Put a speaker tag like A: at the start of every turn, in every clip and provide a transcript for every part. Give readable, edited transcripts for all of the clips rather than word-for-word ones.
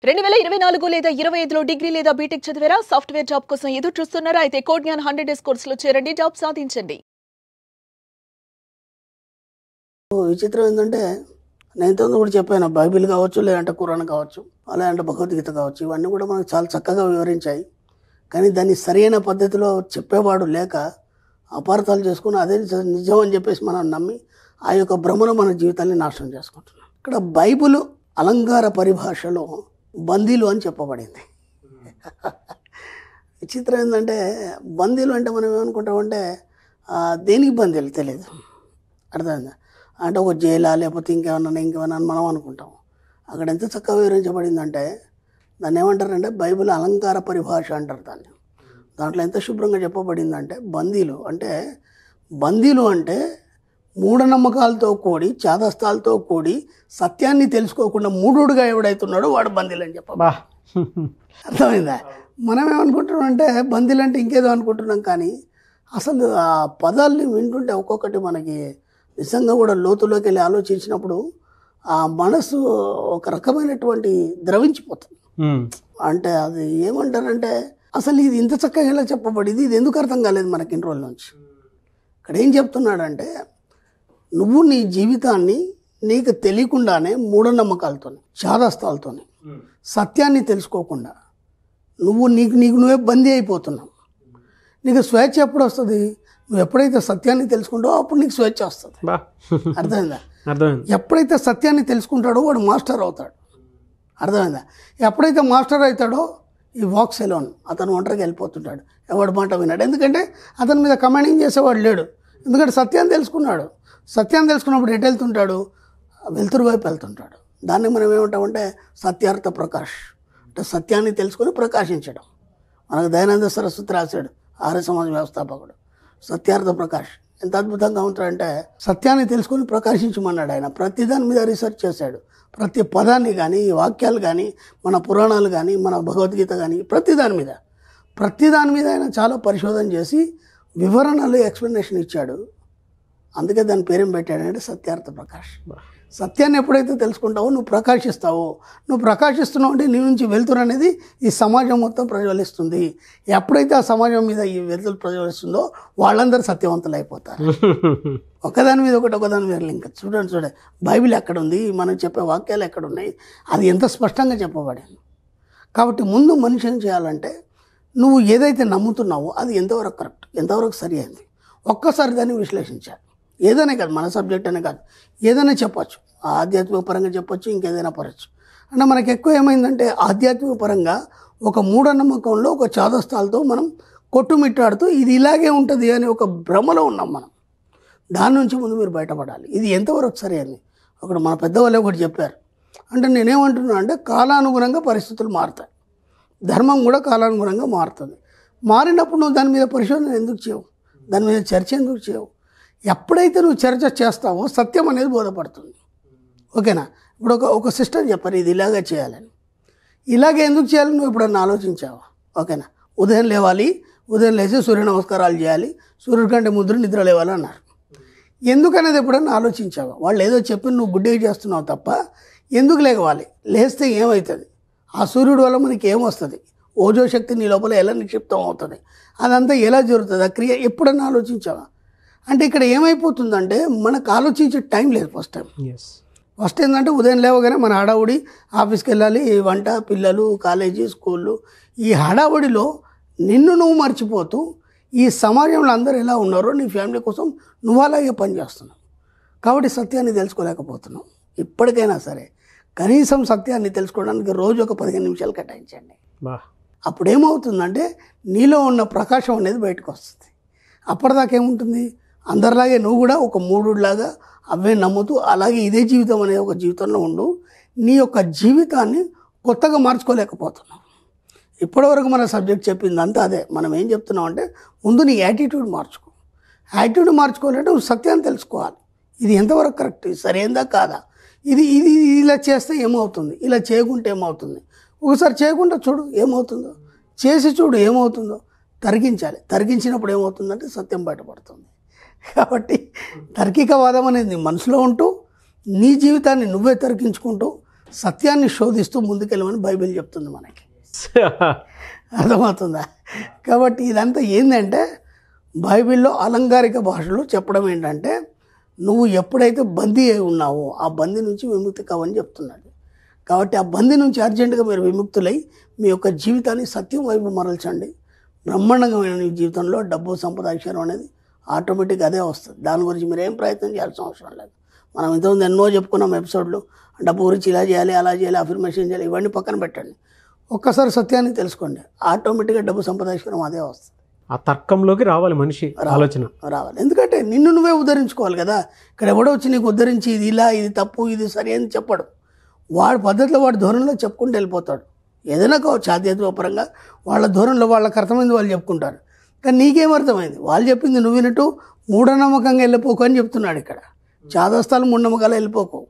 A: 2024 లేదా 25లో డిగ్రీ లేదా బీటెక్ చదివారా? సాఫ్ట్వేర్ జాబ్ కోసం ఎదురు చూస్తున్నారా? అయితే కోడ్ జ్ఞాన్ 100 డేస్ కోర్సులో చేరండి, జాబ్ సాధించండి.
B: విచిత్రం ఏంటంటే నేను ఇంతకుముందు కూడా చెప్పాను, బైబిల్ కావచ్చు, లేదంటే ఖురాన్ కావచ్చు, లేదంటే భగవద్గీత కావచ్చు, ఇవన్నీ కూడా మనకు చాలా చక్కగా వివరించాయి. కానీ దాన్ని సరైన పద్ధతిలో చెప్పేవాడు లేక అపార్థాలు చేసుకుని అదే నిజం అని చెప్పేసి మనం నమ్మి ఆ యొక్క భ్రమను మన జీవితాన్ని నాశనం చేసుకుంటున్నాం. ఇక్కడ బైబిల్ అలంకార పరిభాషలో బందీలు అని చెప్పబడింది. విచిత్రం ఏంటంటే బందీలు అంటే మనం ఏమనుకుంటామంటే దేనికి బందీలు తెలియదు, అర్థమైందా? అంటే ఒక జైలా లేకపోతే ఇంకేమన్నా మనం అనుకుంటాం. అక్కడ ఎంత చక్కగా వివరించబడిందంటే దాన్ని ఏమంటారంటే బైబిల్ అలంకార పరిభాష అంటారు దాన్ని. దాంట్లో ఎంత శుభ్రంగా చెప్పబడిందంటే బందీలు అంటే మూఢనమ్మకాలతో కూడి చాదస్తాలతో కూడి సత్యాన్ని తెలుసుకోకుండా మూఢుడుగా ఎవడైతున్నాడో వాడు బందీలు అని చెప్పబా. అర్థమైందా? మనం ఏమనుకుంటున్నాం అంటే బందీలు అంటే ఇంకేదో అనుకుంటున్నాం, కానీ అసలు ఆ పదాలని వింటుంటే ఒక్కొక్కటి మనకి నిజంగా కూడా లోతులోకి వెళ్ళి ఆలోచించినప్పుడు ఆ మనసు ఒక రకమైనటువంటి ద్రవించిపోతుంది. అంటే అది ఏమంటారంటే అసలు ఇది ఇంత చక్కగా ఎలా చెప్పబడింది, ఇది ఎందుకు అర్థం కాలేదు మనకి ఇన్ని రోజుల నుంచి. ఇక్కడ ఏం చెప్తున్నాడంటే నువ్వు నీ జీవితాన్ని నీకు తెలియకుండానే మూఢనమ్మకాలతో చాదస్తాలతో సత్యాన్ని తెలుసుకోకుండా నీకు నువ్వే బందీ అయిపోతున్నావు. నీకు స్వేచ్ఛ ఎప్పుడు వస్తుంది? నువ్వు ఎప్పుడైతే సత్యాన్ని తెలుసుకుంటావో అప్పుడు నీకు స్వేచ్ఛ వస్తుంది. అర్థమైందా? ఎప్పుడైతే సత్యాన్ని తెలుసుకుంటాడో వాడు మాస్టర్ అవుతాడు. అర్థమైందా? ఎప్పుడైతే మాస్టర్ అవుతాడో ఈ వాక్స్ ఎలోన్ అతను ఒంటరికి వెళ్ళిపోతుంటాడు, ఎవడి మాట విన్నాడు. ఎందుకంటే అతని మీద కమాండింగ్ చేసేవాడు లేడు. ఎందుకంటే సత్యాన్ని తెలుసుకున్నాడు. సత్యాన్ని తెలుసుకున్నప్పుడు ఎటు వెళ్తుంటాడు? వెలుతురు వైపు వెళ్తుంటాడు. దాన్ని మనం ఏమంటామంటే సత్యార్థ ప్రకాష్, అంటే సత్యాన్ని తెలుసుకొని ప్రకాశించడం. మనకు దయానంద సరస్వతి రాశాడు, ఆర్య సమాజ వ్యవస్థాపకుడు. సత్యార్థ ప్రకాష్ ఎంత అద్భుతంగా ఉంటాడంటే సత్యాన్ని తెలుసుకొని ప్రకాశించమన్నాడు ఆయన. ప్రతి దాని మీద రీసెర్చ్ చేశాడు. ప్రతి పదాన్ని కానీ, వాక్యాలు కానీ, మన పురాణాలు కానీ, మన భగవద్గీత కానీ, ప్రతి దాని మీద ఆయన చాలా పరిశోధన చేసి వివరణలు ఎక్స్ప్లెనేషన్ ఇచ్చాడు. అందుకే దాని పేరేం పెట్టాడంటే సత్యార్థ ప్రకాష్. సత్యాన్ని ఎప్పుడైతే తెలుసుకుంటావో నువ్వు ప్రకాశిస్తావో, నువ్వు ప్రకాశిస్తున్నావు అంటే నీ నుంచి వెలుతురు అనేది ఈ సమాజం మొత్తం ప్రజ్వలిస్తుంది. ఎప్పుడైతే ఆ సమాజం మీద ఈ వెలుతురు ప్రజ్వలిస్తుందో వాళ్ళందరూ సత్యవంతులు అయిపోతారు. ఒకదాని మీద ఒకదాని మీద లింక్. చూడండి బైబిల్ ఎక్కడ ఉంది, మనం చెప్పే వాక్యాలు ఎక్కడ ఉన్నాయి, అది ఎంత స్పష్టంగా చెప్పబడింది. కాబట్టి ముందు మనిషి ఏం చేయాలంటే నువ్వు ఏదైతే నమ్ముతున్నావో అది ఎంతవరకు కరెక్ట్, ఎంతవరకు సరి అయింది ఒక్కసారి దాన్ని విశ్లేషించాలి. ఏదైనా కాదు, మన సబ్జెక్ట్ అనే కాదు, ఏదైనా చెప్పచ్చు, ఆధ్యాత్మిక పరంగా చెప్పచ్చు, ఇంకేదైనా పరచ్చు. అంటే మనకి ఎక్కువ ఏమైందంటే ఆధ్యాత్మిక పరంగా ఒక మూఢనమ్మకంలో ఒక చాదస్తాలతో మనం కొట్టుమిట్టాడుతూ ఇది ఇలాగే ఉంటుంది అనే ఒక భ్రమలో ఉన్నాం మనం. దాని నుంచి ముందు మీరు బయటపడాలి. ఇది ఎంతవరకు సరి అయింది. ఒకటి మన పెద్దవాళ్ళే ఒకటి చెప్పారు. అంటే నేనేమంటున్నా అంటే కాలానుగుణంగా పరిస్థితులు మారుతాయి, ధర్మం కూడా కాలానుగుణంగా మారుతుంది. మారినప్పుడు నువ్వు దాని మీద పరిశోధన ఎందుకు చేయవు, దాని మీద చర్చ ఎందుకు చేయవు? ఎప్పుడైతే నువ్వు చర్చ చేస్తావో సత్యం అనేది బోధపడుతుంది. ఓకేనా? ఇప్పుడు ఒక సిస్టర్ చెప్పారు ఇది ఇలాగే చేయాలని. ఇలాగే ఎందుకు చేయాలని నువ్వు ఎప్పుడన్నా ఆలోచించావా? ఓకేనా? ఉదయం లేచి సూర్య నమస్కారాలు చేయాలి, సూర్యుడి కంటే ముద్ర నిద్ర లేవాలి అన్నారు. ఎందుకనేది ఎప్పుడన్నా ఆలోచించావా? వాళ్ళు ఏదో చెప్పి నువ్వు గుడ్డేకి చేస్తున్నావు తప్ప ఎందుకు లేవాలి? లేస్తే ఏమవుతుంది? ఆ సూర్యుడు వల్ల మనకి ఏమొస్తుంది? ఓజో శక్తి నీ లోపల ఎలా నిక్షిప్తం అవుతుంది? అదంతా ఎలా జరుగుతుంది? ఆ క్రియ ఎప్పుడన్నా ఆలోచించావా? అంటే ఇక్కడ ఏమైపోతుందంటే మనకు ఆలోచించే టైం లేదు. ఫస్ట్ ఏంటంటే ఉదయం లేవగానే మన హడావుడి, ఆఫీస్కి వెళ్ళాలి, వంట, పిల్లలు, కాలేజీ, స్కూళ్ళు, ఈ హడావుడిలో నిన్ను నువ్వు మర్చిపోతూ ఈ సమాజంలో అందరూ ఎలా ఉన్నారో నీ ఫ్యామిలీ కోసం నువ్వు అలాగే పనిచేస్తున్నావు. కాబట్టి సత్యాన్ని తెలుసుకోలేకపోతున్నావు. ఇప్పటికైనా సరే కనీసం సత్యాన్ని తెలుసుకోవడానికి రోజు ఒక 15 నిమిషాలు కేటాయించండి. అప్పుడేమవుతుందంటే నీలో ఉన్న ప్రకాశం అనేది బయటకు వస్తుంది. అప్పటిదాకా ఏముంటుంది? అందరిలాగే నువ్వు కూడా ఒక మూడులాగా అవే నమ్ముతూ అలాగే ఇదే జీవితం అనే ఒక జీవితంలో ఉండు. నీ యొక్క జీవితాన్ని కొత్తగా మార్చుకోలేకపోతున్నావు. ఇప్పటివరకు మన సబ్జెక్ట్ చెప్పింది అంతా అదే. మనం ఏం చెప్తున్నాం అంటే ముందు నీ యాటిట్యూడ్ మార్చుకో. యాటిట్యూడ్ మార్చుకోవాలంటే నువ్వు సత్యాన్ని తెలుసుకోవాలి. ఇది ఎంతవరకు కరెక్ట్, సరైందా కాదా, ఇది ఇది ఇలా చేస్తే ఏమవుతుంది, ఇలా చేయకుంటే ఏమవుతుంది, ఒకసారి చేయకుండా చూడు ఏమవుతుందో, చేసి చూడు ఏమవుతుందో. తరిగించినప్పుడు ఏమవుతుందంటే సత్యం బయటపడుతుంది. కాబట్టి తర్కికవాదం అనేది మనసులో ఉంటూ నీ జీవితాన్ని నువ్వే తరికించుకుంటూ సత్యాన్ని శోధిస్తూ ముందుకెళ్ళమని బైబిల్ చెప్తుంది మనకి. అర్థమవుతుందా? కాబట్టి ఇదంతా ఏంటంటే బైబిల్లో అలంకారిక భాషలో చెప్పడం ఏంటంటే నువ్వు ఎప్పుడైతే బందీ అయి ఉన్నావో ఆ బందీ నుంచి విముక్తి కావని చెప్తున్నాడు. కాబట్టి ఆ బందీ నుంచి అర్జెంటుగా మీరు విముక్తులై మీ యొక్క జీవితాన్ని సత్యం వైపు మరల్చండి. బ్రహ్మాండంగా మీ జీవితంలో డబ్బు, సంపద, ఐశ్వర్యం అనేది ఆటోమేటిక్గా అదే వస్తుంది. దాని గురించి మీరు ఏం ప్రయత్నం చేయాల్సిన అవసరం లేదు. మనం ఇంతకుముందు ఎన్నో చెప్పుకున్నాం ఎపిసోడ్లు. డబ్బు గురించి ఇలా చేయాలి, అలా చేయాలి, అఫర్మేషన్ చేయాలి, ఇవన్నీ పక్కన పెట్టండి. ఒక్కసారి సత్యాన్ని తెలుసుకోండి, ఆటోమేటిక్గా డబ్బు, సంపద, ఐశ్వర్యం అదే వస్తుంది.
C: ఆ తర్కంలోకి రావాలి మనిషి, ఆలోచన రావాలి.
B: ఎందుకంటే నిన్ను నువ్వే ఉద్ధరించుకోవాలి కదా. ఇక్కడ ఎవడో వచ్చి నీకు ఉద్ధరించి ఇది ఇలా, ఇది తప్పు, ఇది సరి అని చెప్పడు. వాడి పద్ధతిలో, వాడి ధోరణిలో చెప్పుకుంటూ వెళ్ళిపోతాడు. ఏదైనా కావచ్చు, ఆధ్యాత్మిక పరంగా వాళ్ళ ధోరణిలో వాళ్ళకి అర్థమైంది వాళ్ళు చెప్పుకుంటారు. కానీ నీకేం అర్థమైంది? వాళ్ళు చెప్పింది నువ్వు వినట్టు మూఢనమ్మకంగా వెళ్ళిపోకు అని చెప్తున్నాడు ఇక్కడ. చాదస్తాలు మూఢనమ్మకాలు వెళ్ళిపోకు,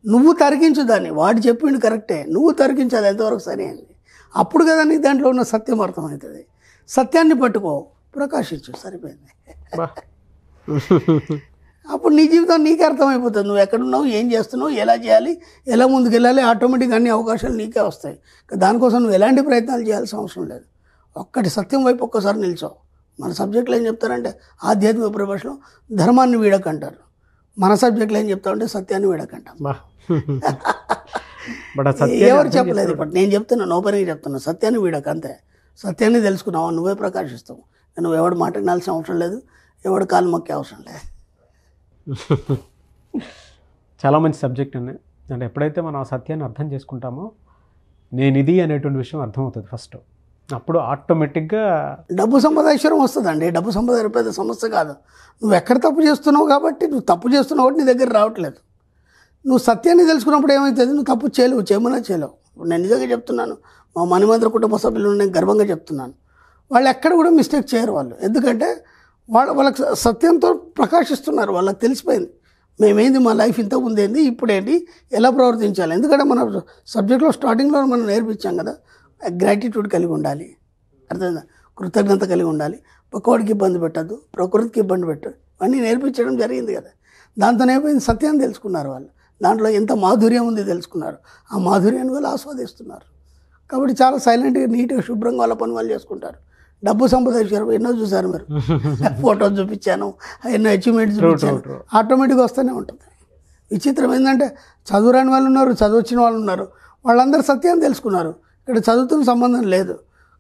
B: నువ్వు తరిగించు దాన్ని. వాడు చెప్పిండు కరెక్టే, నువ్వు తరిగించు, అది ఎంతవరకు సరి అయింది. అప్పుడు కదా నీకు దాంట్లో ఉన్న సత్యం అర్థమవుతుంది. సత్యాన్ని పట్టుకో, ప్రకాశించు, సరిపోయింది. అప్పుడు నీ జీవితం నీకే అర్థమైపోతుంది. నువ్వు ఎక్కడున్నావు, ఏం చేస్తున్నావు, ఎలా చేయాలి, ఎలా ముందుకు వెళ్ళాలి, ఆటోమేటిక్గా అన్ని అవకాశాలు నీకే వస్తాయి. దానికోసం నువ్వు ఎలాంటి ప్రయత్నాలు చేయాల్సిన అవసరం లేదు. ఒక్కటి సత్యం వైపు ఒక్కసారి నిల్చో. మన సబ్జెక్టులు ఏం చెప్తారంటే ఆధ్యాత్మిక పరిభాషలో ధర్మాన్ని వీడకంటారు. మన సబ్జెక్టులు ఏం చెప్తామంటే సత్యాన్ని వీడకంటాం. ఎవరు చెప్పలేదు. ఇప్పుడు నేను చెప్తున్నా, ఓపెన్గా చెప్తున్నా, సత్యాన్ని వీడక, అంతే. సత్యాన్ని తెలుసుకున్నావు, నువ్వే ప్రకాశిస్తావు. నువ్వు ఎవడు మాట వినాల్సిన అవసరం లేదు, ఎవడు కాలు మొక్కే అవసరం లేదు.
C: చాలా మంచి సబ్జెక్ట్ అండి. అంటే ఎప్పుడైతే మనం ఆ సత్యాన్ని అర్థం చేసుకుంటామో నేను ఇది అనేటువంటి విషయం అర్థమవుతుంది ఫస్ట్. అప్పుడు ఆటోమేటిక్గా
B: డబ్బు, సంపద, ఐశ్వర్యం వస్తుందండి. డబ్బు, సంపద పెద్ద సమస్య కాదు. నువ్వు ఎక్కడ తప్పు చేస్తున్నావు కాబట్టి, నువ్వు తప్పు చేస్తున్నావు కాబట్టి నీ దగ్గర రావట్లేదు. నువ్వు సత్యాన్ని తెలుసుకున్నప్పుడు ఏమవుతుంది? నువ్వు తప్పు చేయలేవు, చేయమన్నా చేయలేవు. నేను నిజంగా చెప్తున్నాను, మా మణిమంత్ర కుటుంబ సభ్యులను నేను గర్వంగా చెప్తున్నాను. వాళ్ళు ఎక్కడ కూడా మిస్టేక్ చేయరు వాళ్ళు. ఎందుకంటే వాళ్ళకి సత్యంతో ప్రకాశిస్తున్నారు. వాళ్ళకి తెలిసిపోయింది మేమేంది, మా లైఫ్ ఇంతకుముందు ఏంది, ఇప్పుడేంటి, ఎలా ప్రవర్తించాలి. ఎందుకంటే మన సబ్జెక్ట్లో స్టార్టింగ్లో మనం నేర్పించాం కదా, గ్రాటిట్యూడ్ కలిగి ఉండాలి, అర్థమైందా, కృతజ్ఞత కలిగి ఉండాలి, పక్కవాడికి ఇబ్బంది పెట్టద్దు, ప్రకృతికి ఇబ్బంది పెట్టదు, అన్నీ నేర్పించడం జరిగింది కదా. దాంతో ఏమైంది, సత్యాన్ని తెలుసుకున్నారు వాళ్ళు. దాంట్లో ఎంత మాధుర్యం ఉంది తెలుసుకున్నారు. ఆ మాధుర్యాన్ని వాళ్ళు ఆస్వాదిస్తున్నారు. కాబట్టి చాలా సైలెంట్గా, నీట్గా, శుభ్రంగా వాళ్ళ పని వాళ్ళు చేసుకుంటారు. డబ్బు, సంపద, ఐశ్వర్యం ఎన్నో చూసారు మీరు. ఫోటోస్ చూపించాను, ఎన్నో అచీవ్మెంట్స్ చూపించాను, ఆటోమేటిక్గా వస్తూనే ఉంటుంది. విచిత్రం ఏంటంటే చదువురాని వాళ్ళు ఉన్నారు, చదువచ్చిన వాళ్ళు ఉన్నారు. వాళ్ళందరూ సత్యాన్ని తెలుసుకున్నారు. ఇక్కడ చదువుతున్న సంబంధం లేదు,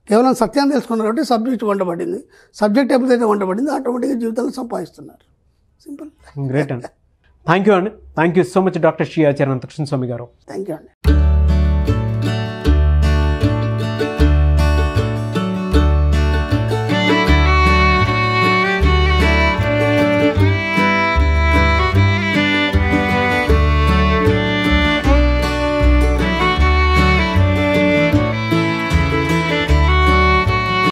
B: కేవలం సత్యాన్ని తెలుసుకున్నారు. కాబట్టి సబ్జెక్ట్ వంటబడింది. సబ్జెక్ట్ ఎప్పుడైతే వంటబడింది ఆటోమేటిక్గా జీవితంలో సంపాదిస్తున్నారు. సింపుల్.
C: గ్రేట్ అండి. థ్యాంక్ యూ అండి. Thank you so much doctor Shri Acharya Ananthakrishna Swamy garu.
B: Thank you అండి.